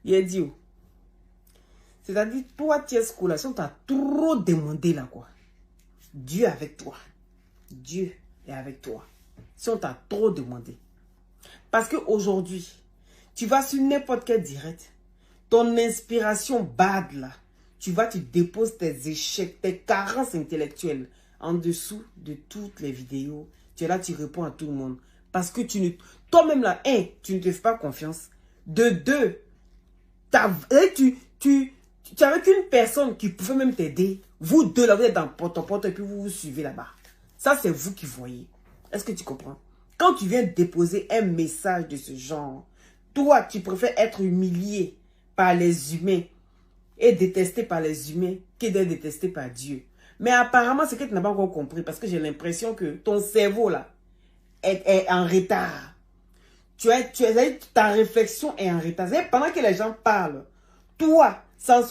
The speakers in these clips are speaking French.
Il a dit, c'est-à-dire, toi, tu es scolation, tu as trop demandé là, quoi. Dieu est avec toi. Dieu est avec toi. Si on t'a trop demandé. Parce qu'aujourd'hui, tu vas sur n'importe quel direct, ton inspiration bad là, tu déposes tes échecs, tes carences intellectuelles en dessous de toutes les vidéos. Tu es là, tu réponds à tout le monde. Parce que toi-même là, tu ne te fais pas confiance. De deux, tu es avec une personne qui pouvait même t'aider. Vous deux là, vous êtes dans porte-à-porte et puis vous vous suivez là-bas. Ça, c'est vous qui voyez. Est-ce que tu comprends? Quand tu viens déposer un message de ce genre, toi, tu préfères être humilié par les humains et détesté par les humains que d'être détesté par Dieu. Mais apparemment, c'est que tu n'as pas encore compris parce que j'ai l'impression que ton cerveau là est en retard. Ta réflexion est en retard. Pendant que les gens parlent, toi,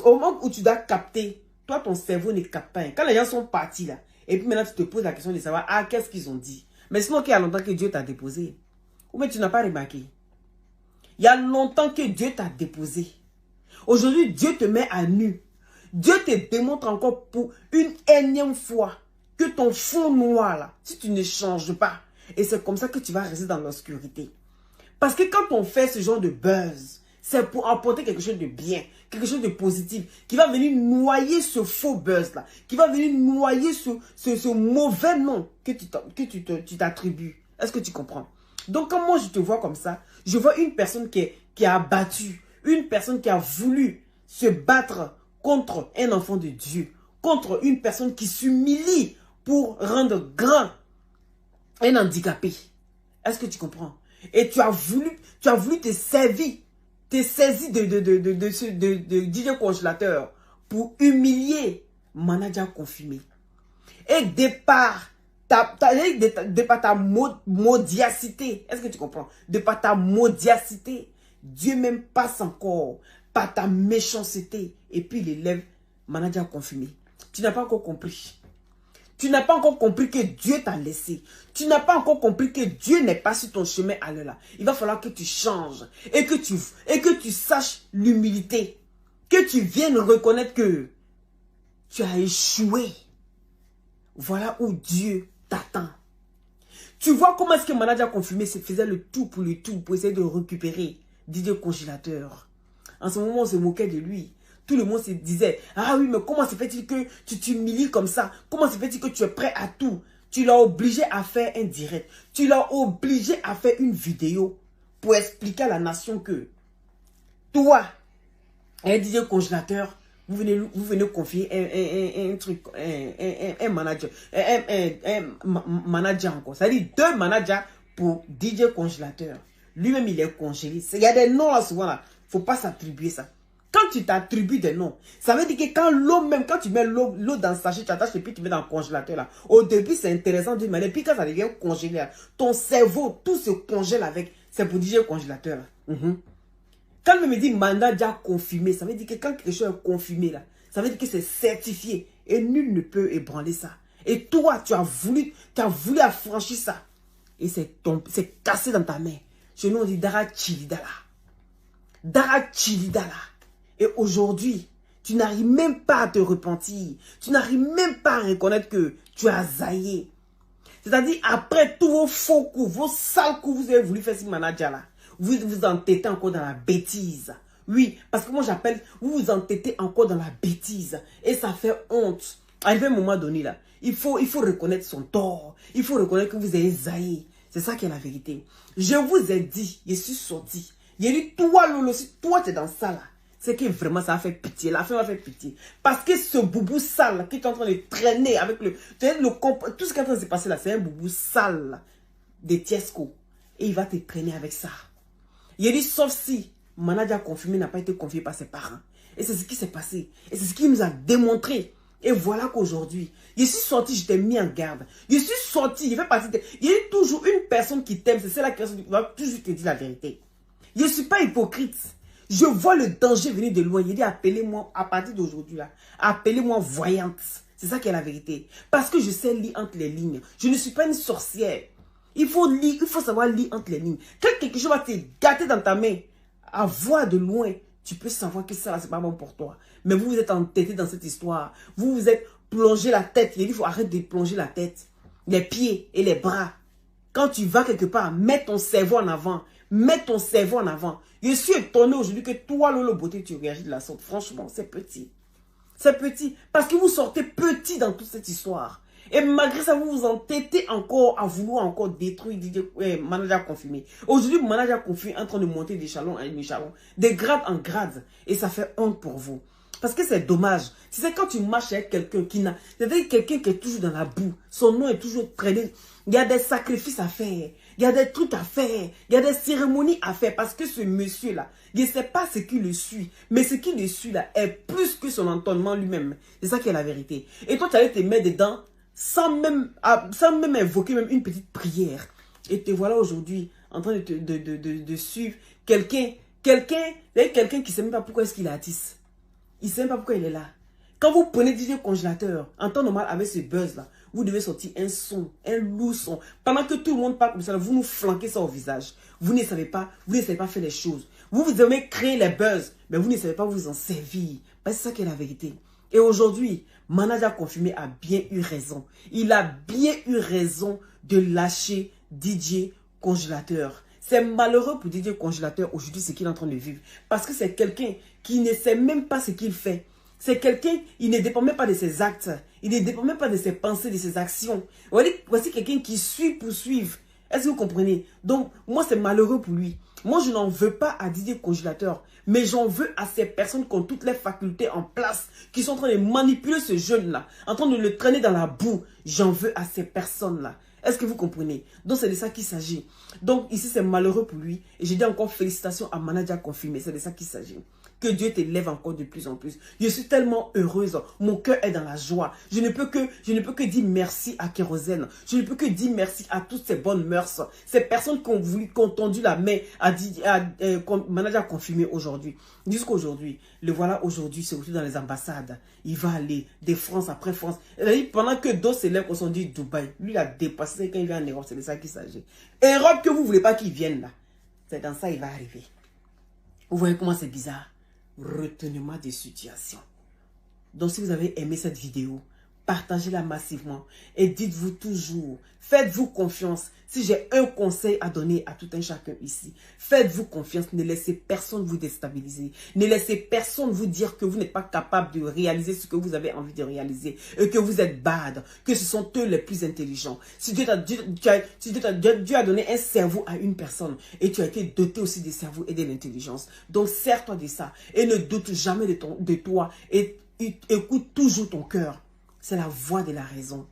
au moment où tu dois capter, toi, ton cerveau ne capte pas. Quand les gens sont partis là, et puis maintenant tu te poses la question de savoir, qu'est-ce qu'ils ont dit? Mais sinon, qu'il y a longtemps que Dieu t'a déposé. Ou bien tu n'as pas remarqué. Il y a longtemps que Dieu t'a déposé. Aujourd'hui, Dieu te met à nu. Dieu te démontre encore pour une énième fois que ton fond noir là, si tu ne changes pas, et c'est comme ça que tu vas rester dans l'obscurité. Parce que quand on fait ce genre de buzz, c'est pour apporter quelque chose de bien, quelque chose de positif, qui va venir noyer ce faux buzz-là, qui va venir noyer ce mauvais nom que tu t'attribues. Est-ce que tu comprends? Donc, quand moi je te vois comme ça, je vois une personne qui a battu, une personne qui a voulu se battre contre un enfant de Dieu, contre une personne qui s'humilie pour rendre grand un handicapé. Est-ce que tu comprends? Et tu as voulu te saisir de DJ Congélateur pour humilier manager confirmé. Et de par ta maudiacité, est-ce que tu comprends? De par ta maudiacité, Dieu même passe encore par ta méchanceté et puis il élève manager confirmé. Tu n'as pas encore compris. Tu n'as pas encore compris que Dieu t'a laissé. Tu n'as pas encore compris que Dieu n'est pas sur ton chemin à l'heure là. Il va falloir que tu changes et que tu saches l'humilité. Que tu viennes reconnaître que tu as échoué. Voilà où Dieu t'attend. Tu vois comment est-ce que manager confirmé se faisait le tout pour essayer de récupérer DJ Congélateur. En ce moment, on se moquait de lui. Tout le monde se disait, ah oui, mais comment se fait-il que tu t'humilies comme ça? Comment se fait-il que tu es prêt à tout? Tu l'as obligé à faire un direct. Tu l'as obligé à faire une vidéo pour expliquer à la nation que toi, un DJ Congélateur, vous venez confier un manager. Un manager encore. C'est-à-dire 2 managers pour DJ Congélateur. Lui-même, il est congélé. Il y a des noms là souvent là. Il ne faut pas s'attribuer ça. Quand tu t'attribues des noms, ça veut dire que quand tu mets l'eau dans le sachet, tu attaches et puis tu mets dans le congélateur là. Au début, c'est intéressant d'une manière. Puis quand ça devient congelé là, ton cerveau, tout se congèle avec. C'est pour dire congélateur là. Quand on me dit mandat déjà confirmé, ça veut dire que quand quelque chose est confirmé là, ça veut dire que c'est certifié. Et nul ne peut ébranler ça. Et toi, tu as voulu affranchir ça. Et c'est cassé dans ta main. Chez nous, on dit Dara Chilidala. Dara Chilidala. Et aujourd'hui, tu n'arrives même pas à te repentir. Tu n'arrives même pas à reconnaître que tu as zaillé. C'est-à-dire, après tous vos faux coups, vos sales coups, vous avez voulu faire ce manager là. Vous vous entêtez encore dans la bêtise. Oui, parce que moi j'appelle, vous vous entêtez encore dans la bêtise. Et ça fait honte. Arrivé à un moment donné là, il faut reconnaître son tort. Il faut reconnaître que vous avez zaillé. C'est ça qui est la vérité. Je vous ai dit, je suis sorti. Il a dit, toi Lolo, si toi tu es dans ça là, c'est que vraiment ça a fait pitié. La fin m'a fait pitié. Parce que ce boubou sale là, qui est en train de traîner avec tout ce qui est en train de se passer là, c'est un boubou sale là, de Tiesco. Et il va te traîner avec ça. Il a dit, sauf si manager confirmé n'a pas été confié par ses parents. Et c'est ce qui s'est passé. Et c'est ce qui nous a démontré. Et voilà qu'aujourd'hui, je suis sorti, je t'ai mis en garde. Je suis sorti, il fait partie de... Il y a toujours une personne qui t'aime, c'est celle qui va toujours te dire la vérité. Je ne suis pas hypocrite. Je vois le danger venir de loin. Il dit, appelez-moi, à partir d'aujourd'hui, là, appelez-moi voyante. C'est ça qui est la vérité. Parce que je sais lire entre les lignes. Je ne suis pas une sorcière. Il faut lire, il faut savoir lire entre les lignes. Quand quelque chose va te gâter dans ta main, à voir de loin, tu peux savoir que ça, c'est pas bon pour toi. Mais vous vous êtes entêté dans cette histoire. Vous vous êtes plongé la tête. Il faut arrêter de plonger la tête. Les pieds et les bras. Quand tu vas quelque part, mets ton cerveau en avant. Mets ton cerveau en avant. Je suis étonné aujourd'hui que toi, Lolo Beauté, tu réagis de la sorte. Franchement, c'est petit. C'est petit. Parce que vous sortez petit dans toute cette histoire. Et malgré ça, vous vous entêtez encore à vouloir encore détruire manager confirmé. Aujourd'hui, manager confirmé est en train de monter d'échelon en échelon, de grade en grade. Et ça fait honte pour vous. Parce que c'est dommage. Tu sais, quand tu marches avec quelqu'un qui n'a... C'est-à-dire quelqu'un qui est toujours dans la boue. Son nom est toujours traîné. Il y a des sacrifices à faire. Il y a des trucs à faire. Il y a des cérémonies à faire. Parce que ce monsieur-là, je ne sais pas ce qui le suit. Mais ce qui le suit là est plus que son entonnement lui-même. C'est ça qui est la vérité. Et toi, tu allais te mettre dedans sans même invoquer même une petite prière. Et te voilà aujourd'hui en train de suivre quelqu'un qui ne sait même pas pourquoi est-ce qu'il est artiste. Il ne sait même pas pourquoi il est là. Quand vous prenez DJ Congélateur, en temps normal avec ce buzz-là, vous devez sortir un son, un lourd son. Pendant que tout le monde parle comme ça, vous nous flanquez ça au visage. Vous ne savez pas faire les choses. Vous aimez créer les buzz, mais vous ne savez pas vous en servir. Ben, c'est ça qui est la vérité. Et aujourd'hui, Manager confirmé a bien eu raison. Il a bien eu raison de lâcher DJ Congélateur. C'est malheureux pour DJ Congélateur aujourd'hui ce qu'il est en train de vivre. Parce que c'est quelqu'un qui ne sait même pas ce qu'il fait. C'est quelqu'un, il ne dépend même pas de ses actes. Il ne dépend même pas de ses pensées, de ses actions. Voici quelqu'un qui suit pour suivre. Est-ce que vous comprenez? Donc, moi, c'est malheureux pour lui. Moi, je n'en veux pas à Didier Congélateur. Mais j'en veux à ces personnes qui ont toutes les facultés en place, qui sont en train de manipuler ce jeune-là, en train de le traîner dans la boue. J'en veux à ces personnes-là. Est-ce que vous comprenez? Donc, c'est de ça qu'il s'agit. Donc, ici, c'est malheureux pour lui. Et je dis encore félicitations à Manager confirmé. C'est de ça qu'il s'agit. Que Dieu t'élève encore de plus en plus. Je suis tellement heureuse. Mon cœur est dans la joie. Je ne peux que dire merci à Kérosène. Je ne peux que dire merci à toutes ces bonnes mœurs. Ces personnes qui ont tendu la main à Manager confirmé aujourd'hui. Jusqu'aujourd'hui. Le voilà aujourd'hui, c'est aussi dans les ambassades. Il va aller de France après France. Pendant que d'autres célèbres sont dit Dubaï. Lui, il a dépassé quand il vient en Europe. C'est de ça qu'il s'agit. Europe que vous ne voulez pas qu'il vienne là. C'est dans ça qu'il va arriver. Vous voyez comment c'est bizarre? Retenez-moi des situations. Donc, si vous avez aimé cette vidéo, partagez-la massivement et dites-vous toujours, faites-vous confiance. Si j'ai un conseil à donner à tout un chacun ici, faites-vous confiance. Ne laissez personne vous déstabiliser. Ne laissez personne vous dire que vous n'êtes pas capable de réaliser ce que vous avez envie de réaliser et que vous êtes bad, que ce sont eux les plus intelligents. Si Dieu a donné un cerveau à une personne et tu as été doté aussi des cerveaux et de l'intelligence. Donc, sers-toi de ça et ne doute jamais de toi et écoute toujours ton cœur. C'est la voix de la raison.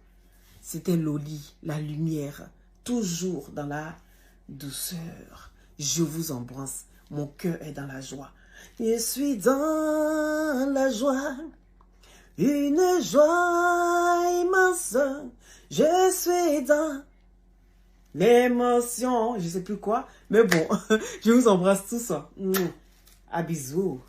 C'était Loli, la lumière, toujours dans la douceur. Je vous embrasse. Mon cœur est dans la joie. Je suis dans la joie. Une joie immense. Je suis dans l'émotion. Je ne sais plus quoi. Mais bon, je vous embrasse tous. À bisous.